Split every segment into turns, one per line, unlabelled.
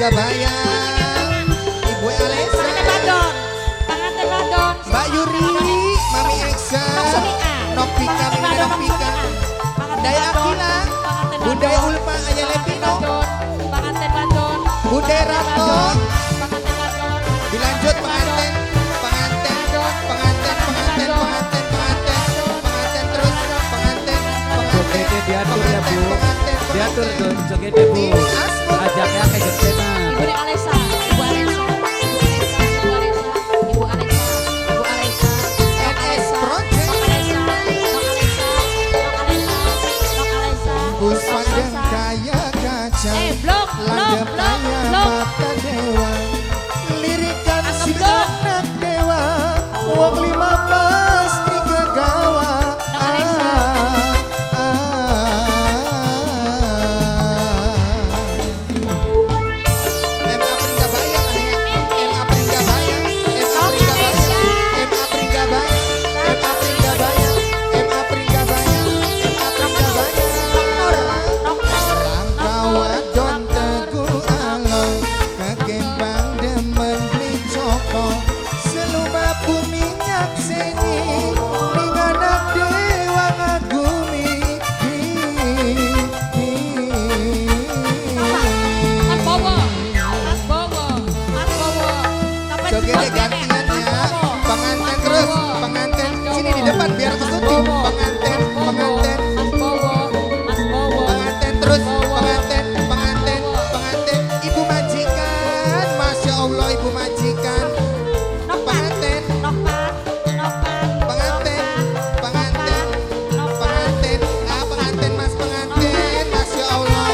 Bayang, Ibu Alesa,
Pengantin Badon,
Mbak Yuri, Mami Eksa, Nok Pika, Mimi Nok Pika, Daya Akila, Bunda Ulfa, Ayah Lepino,
pengantin Badon,
Bunda Rato,
pengantin Badon,
dilanjut pengantin, pengantin, pengantin, pengantin, pengantin, pengantin, pengantin terus, pengantin,
Jogetnya diatur ya Bu, diatur dong jogetnya Bu, ajaknya kayak gede nah.
Ibu Alesa, Ibu Alesa, Ibu Alesa, Ibu Alesa, Ibu Alesa,
NS Project, Bus pandang kaya kaca, langgep kaya mata dewa, lirikan si anak dewa, uang 15 tiga gawa. Jogetnya gantian ya, pengantin terus, pengantin sini di depan biar kesuting, pengantin, pengantin, pengantin terus, pengantin, pengantin, pengantin, ibu majikan, masya Allah ibu majikan, pengantin, pengantin, pengantin, pengantin, pengantin mas pengantin, masya Allah.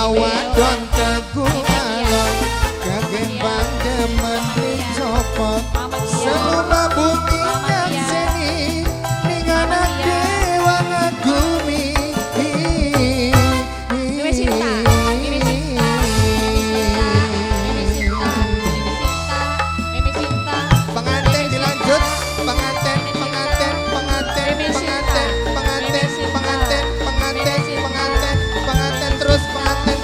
Wadon teguh alon kegembang demen dicopot seluma bumi nyakseni ning anak dewa ngagumi. Pengantin dilanjut, pengantin, pengantin, pengantin, pengantin, pengantin, pengantin, pengantin, pengantin, pengantin terus pengantin.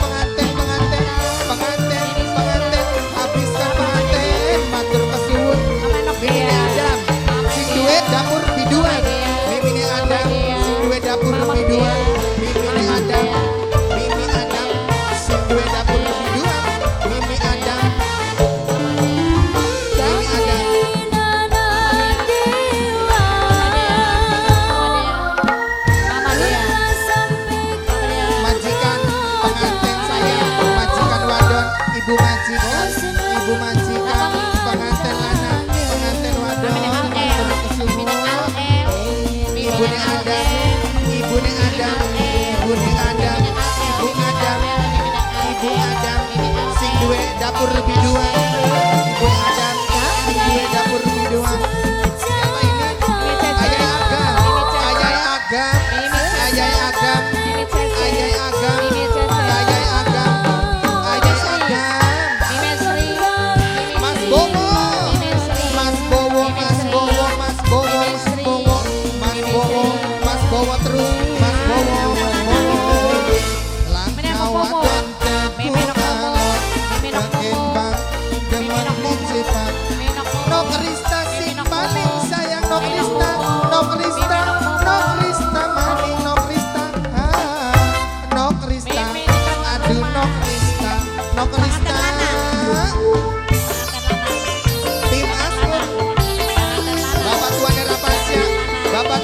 Dapur biduan, Mimi Adam, sing duwe dapur biduan, Mimi Adam, Mimi Adam, sing duwe dapur biduan, Mimi Adam, Mimi Adam. Majikan, pengantin saya, majikan wadon, ibu majikan, ibu majikan, pengantin lanang, pengantin wadon. Ibu ni Adam, Ibu ni Adam, Ibu ni Adam, Ibu Adam, Ibu Adam, sing duwe dapur biduan, Ibu Adam, sing duwe dapur biduan. Siapa ini? Ayah Agam, Ayah Agam, Ayah Agam, Ayah Agam, Ayah Agam, Ayah Agam, Mas Bowo, Mas Bowo, Mas Bowo, Mas Bowo, Mas Bowo. Mas Bowo terus, Mas Bowo, Mas Bowo. Langkah wadon teguh alon, kegembang demen dicipang. Nok Rista sing paling sayang, Nok Rista, Nok Rista, Nok Rista maning Nok Rista, Nok Rista, aduh Nok Rista, Nok Rista.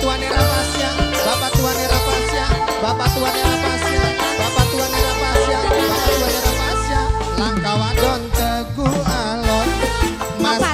Tuan Era Pasya, Bapak Tuan Era Pasya, Bapak Tuan Era Pasya, Bapak Tuan Era Pasya, Bapak Tuan Era Pasya, Langkawadon Teguh Alon, Mas